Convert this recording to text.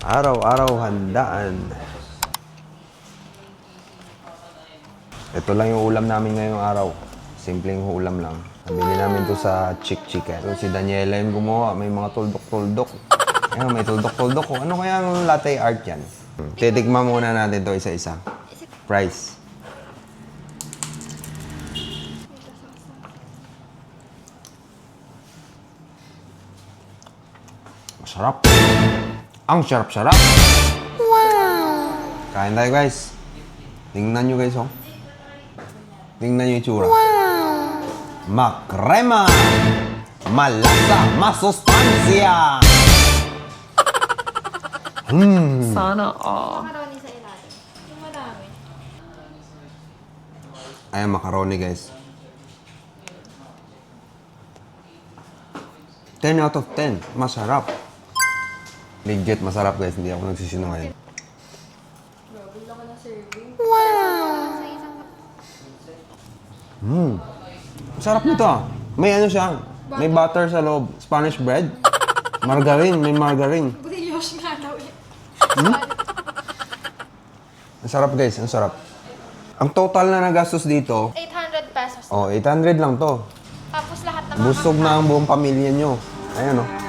Araw-araw handaan. Ito lang yung ulam namin ngayong araw. Simpleng ulam lang. Nabili namin to sa Chick Chicken. So, si Daniela yung gumawa. May mga tuldok-tuldok. Ayan, may tuldok-tuldok. Ano kaya ang latte art yan? Titikman muna natin to isa-isa. Price. Masarap. Ang sarap-sarap. Wow! Kain tayo, guys. Tingnan nyo, guys, oh. Tingnan nyo yung itsura. Wow! Makrema! Malasa! Masustansya! Sana all. Macaroni sa ilalim. Yung madami. Ayan, macaroni, guys. 10 out of 10. Masarap. Legit, masarap, guys. Hindi ako nagsisinungaling. Masarap nito, ah. May ano siya. May butter sa loob. Spanish bread. Margarine. May margarine. Brioche nga daw eh. Ang sarap, guys. Ang sarap. Ang total na nagastos dito, 800 pesos. oh, 800 lang to. Tapos lahat ng mga Busog na ang buong pamilya nyo. Ayan, oh.